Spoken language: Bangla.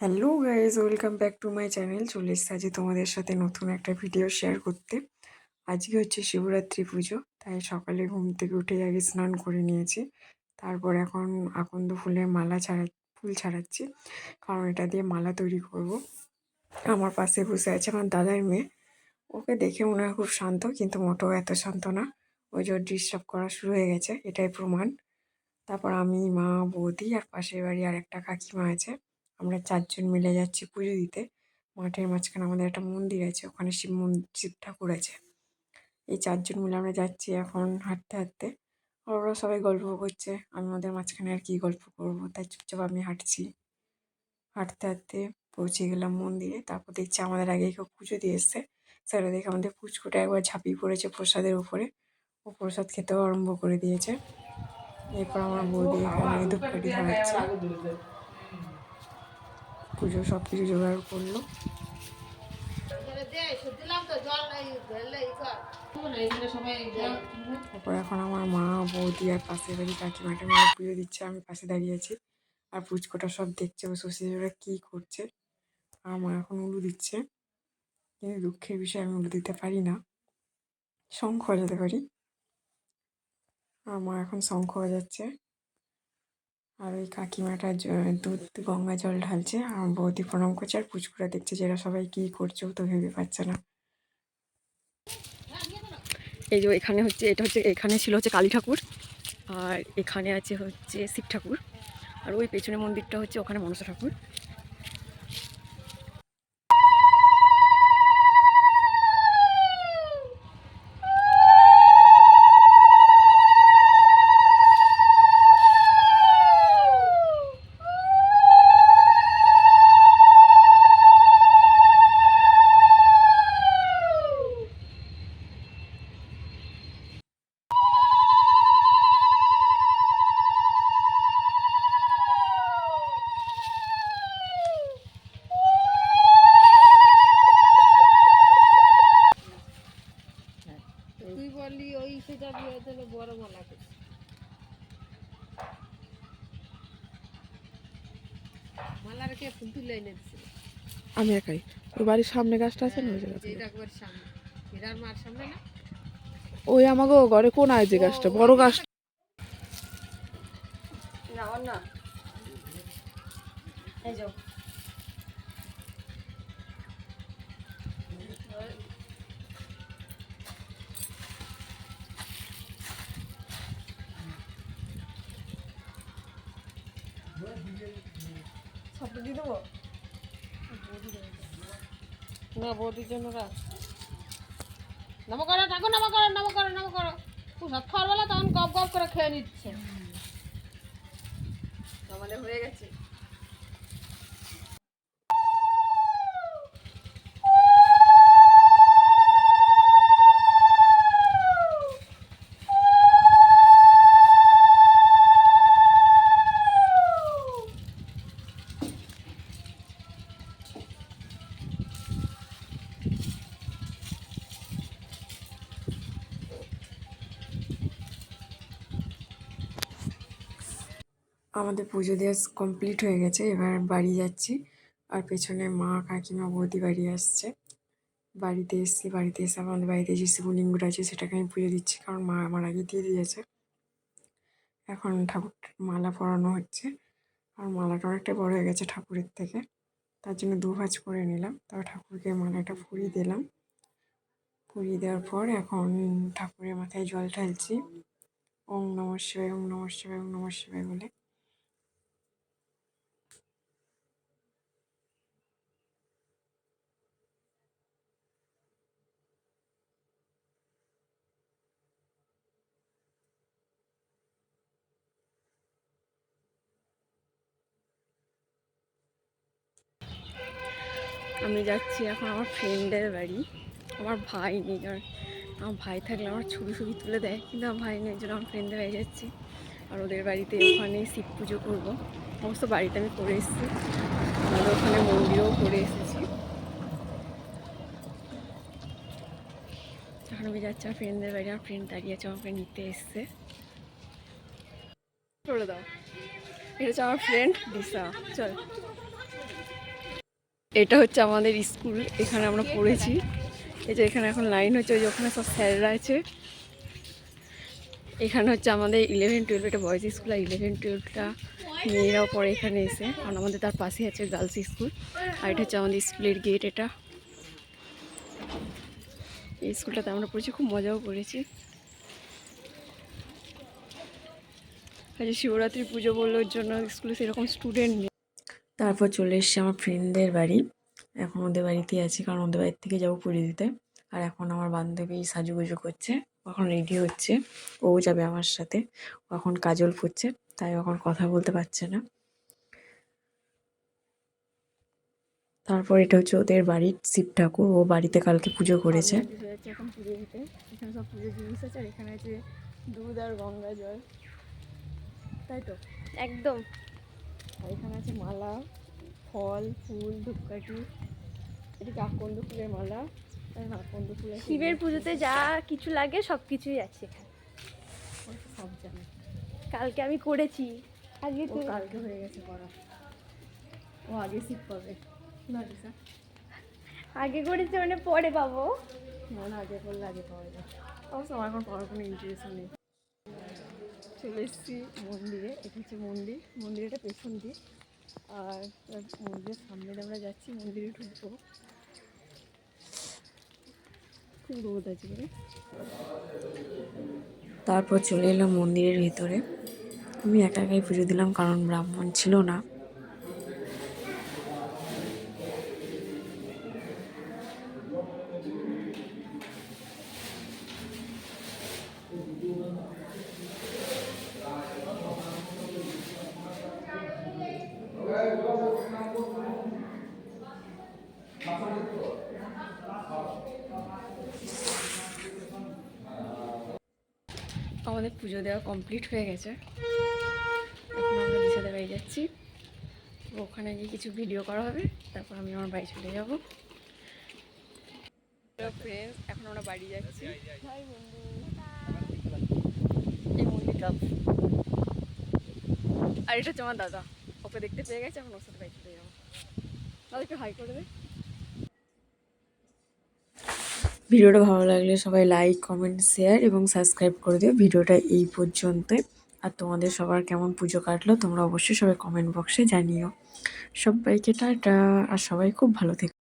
Hello guys, welcome back to my channel. চলে এসেছি আজ তোমাদের সাথে নতুন একটা ভিডিও শেয়ার করতে। আজকে হচ্ছে শিবরাত্রি পুজো, তাই সকালে ঘুম থেকে উঠে আগে স্নান করে নিয়েছি। তারপর এখন আকন্দ ফুলের মালা ফুল ছাড়াচ্ছি, কারণ এটা দিয়ে মালা তৈরি করব। আমার পাশে বসে আছে আমার দাদার মেয়ে। ওকে দেখে মনে হয় খুব শান্ত, কিন্তু মোটেও এত শান্ত না। ওই যে ডিস্টার্ব করা শুরু হয়ে গেছে, এটাই প্রমাণ। তারপর আমি, মা, বৌদি আর পাশের বাড়ি আর একটা কাকিমা আছে, আমরা চারজন মিলে যাচ্ছি পুজো দিতে। মাঠের মাঝখানে আমাদের একটা মন্দির আছে, ওখানে শিব ঠাকুর আছে। এই চারজন মিলে আমরা যাচ্ছি এখন হাঁটতে হাঁটতে। আর ওরা সবাই গল্প করছে, আমি ওদের মাঝখানে আর কি গল্প করবো, তাই চুপচাপ আমি হাঁটছি। হাঁটতে হাঁটতে পৌঁছে গেলাম মন্দিরে। তারপর দেখছি আমাদের আগে কেউ পুজো দিয়ে এসছে। সেটা দেখে আমাদের পুচকুটা একবার ঝাঁপিয়ে পড়েছে প্রসাদের উপরে। ও প্রসাদ খেতেও আরম্ভ করে দিয়েছে। এরপর আমার বৌদি এখানে ধূপকাঠি ধরাচ্ছে, পুজো সব কিছু জোগাড় করলো। তারপর এখন আমার মা, বৌদি আর পাশের বাড়ি কাকিমাটা মিলে পুজো দিচ্ছে, আমি পাশে দাঁড়িয়ে আছি। আর পুচকোটা সব দেখছে ও শশী ওরা কী করছে। আর মা এখন উলু দিচ্ছে, কিন্তু দুঃখের বিষয় আমি উলু দিতে পারি না, শঙ্খ বাজাতে পারি। আর মা এখন শঙ্খ বাজাচ্ছে, আর ওই কাকিমাটা দুধ গঙ্গা জল ঢালছে, আর বৌদি প্রণাম করছে, আর পুচকুরা দেখছে যে এরা সবাই কী করছে, ও তো ভেবে পাচ্ছে না। এই যে এখানে হচ্ছে, এটা হচ্ছে, এখানে ছিল হচ্ছে কালী ঠাকুর, আর এখানে আছে হচ্ছে শিব ঠাকুর, আর ওই পেছনে মন্দিরটা হচ্ছে ওখানে মনসা ঠাকুর। তুই বললি ওই সেটা দিয়ে তাহলে বড় মালা করছি। মালা রেখে ফুল তুলে এনে দিছিল আমি একাই। ওই বাড়ির সামনে গাছটা আছে না, ওই জায়গাতে। এটা একবার সামনে, এরার মার সামনে না, ওই আমাগো ঘরে কোন আয় যে গাছটা, বড় গাছ না। অন্য এই যাও সবটা দিয়ে দেবো না, বৌদির জন্য রাখ। নমো করো ঠাকুর, নমো করো, নমো করো, নমো করো। প্রসাদ খাওয়ার বেলা তখন গপ গপ করে খেয়ে নিচ্ছে, তাহলে হয়ে গেছে। আমাদের পুজো দেওয়া কমপ্লিট হয়ে গেছে, এবার বাড়ি যাচ্ছি। আর পেছনে মা, কাকিমা, বৌদি বাড়ি আসছে। বাড়িতে এসেছি, বাড়িতে এসে আমাদের বাড়িতে যে শিবলিঙ্গটা আছে সেটাকে আমি পুজো দিচ্ছি, কারণ মা আমার আগে দিয়ে দিয়েছে। এখন ঠাকুর মালা পরানো হচ্ছে, আর মালাটা অনেকটা বড় হয়ে গেছে ঠাকুরের থেকে, তার জন্য দুভাজ করে নিলাম। তারপর ঠাকুরকে মালাটা পরিয়ে দিলাম। পরিয়ে দেওয়ার পর এখন ঠাকুরের মাথায় জল ঢালছি, ওম নমঃ শিবায়, ওম নমঃ শিবায়, ওম নমঃ শিবায় বলে। আমি যাচ্ছি এখন আমার ফ্রেন্ডের বাড়ি। আমার ভাই নেই, আর আমার ভাই থাকলে আমার ছবি ছবি তুলে দেয়, কিন্তু আমার ভাই নেই, জন্য আমার ফ্রেন্ডের বাড়ি যাচ্ছি। আর ওদের বাড়িতে ওখানে শিব পুজো করবো। অবশ্য বাড়িতে আমি করে এসেছি, আমাদের ওখানে মন্দিরেও করে এসেছি। এখন আমি যাচ্ছি আমার ফ্রেন্ডদের বাড়ি, আমার ফ্রেন্ড দাঁড়িয়ে আছে, আমাকে নিতে এসছে। করে দাও, এটা হচ্ছে আমার ফ্রেন্ড দিশা। চল, এটা হচ্ছে আমাদের স্কুল, এখানে আমরা পড়েছি। এই যে এখানে এখন লাইন হচ্ছে, ওই যে ওখানে সব স্যাররা আছে। এখানে হচ্ছে আমাদের 11-12, এটা বয়েজ স্কুল, আর 11-12টা মেয়েরাও পড়ে এখানে এসে, কারণ আমাদের তার পাশে আছে গার্লস স্কুল। আর এটা হচ্ছে আমাদের স্কুলের গেট। এটা এই স্কুলটাতে আমরা পড়েছি, খুব মজাও করেছি। আজ শিবরাত্রি পুজো বললো, ওর জন্য স্কুলে সেরকম স্টুডেন্ট নেই। তারপর চলে এসেছি আমার ফ্রেন্ডদের বাড়ি। এখন ওদের বাড়িতেই আছি, কারণ ওদের বাড়ির থেকে যাবো পুজো দিতে। আর এখন আমার বান্ধবী সাজুগুজু করছে, এখন রেডি হচ্ছে, ও যাবে আমার সাথে। ও এখন কাজল পরছে, তাই এখন কথা বলতে পারছে না। তারপর এটা হচ্ছে ওদের বাড়ির শিব ঠাকুর, ও বাড়িতে কালকে পুজো করেছে। এখন পুজো দিতে এখানে সব পুজোর জিনিস আছে, আর এখানে আছে দুধ আর গঙ্গা জল, তাই তো একদম। আর এখানে আছে মালা, ফল, ফুল, ধূপকাঠি। এদিকে আকন্দ ফুলের মালা, আর আকন্দ ফুলের শিবের পুজোতে যা কিছু লাগে সব কিছুই আছে এখানে। সব জানে। কালকে আমি করেছি। আজকে ও কালকে হয়ে গেছে করা, ও আগে শিব পাবে না দিশা? আগে করেছি মানে পরে পাবো। না না, আগে করলে আগে পাওয়া যায়। অবশ্য আমার এখন পাওয়ার কোনো ইন্টারেস্ট নেই। চলে এসেছি মন্দিরে, এটা হচ্ছে মন্দির, মন্দিরটা পেছন দিয়ে। আর মন্দিরের সামনে দিয়ে আমরা যাচ্ছি, মন্দিরে ঢুকবো। খুব রোদ আছে করে। তারপর চলে এলাম মন্দিরের ভিতরে। আমি একা একাই পুজো দিলাম, কারণ ব্রাহ্মণ ছিল না। আমাদের পুজো দেওয়া কমপ্লিট হয়ে গেছে, এখন আমরা দিশাদের বাড়ি যাচ্ছি। ওখানে গিয়ে কিছু ভিডিও করা হবে, তারপর আমি আমার বাড়ি চলে যাবো। ফ্রেন্ডস, এখন আমরা বাড়ি যাচ্ছি। এই মন্দিরটা, আর এটা হচ্ছে আমার দাদা, ওকে দেখতে পেয়ে গেছে, এখন ওর সাথে বাড়ি চলে যাবো। দাদাকে হাই করে দে। ভিডিওটা ভালো লাগলে সবাই লাইক, কমেন্ট, শেয়ার এবং সাবস্ক্রাইব করে দিও। ভিডিওটা এই পর্যন্তই। আর তোমাদের সবার কেমন পুজো কাটলো তোমরা অবশ্যই সবাই কমেন্ট বক্সে জানিও। সবাইকে টাটা, আর সবাই খুব ভালো থেকো।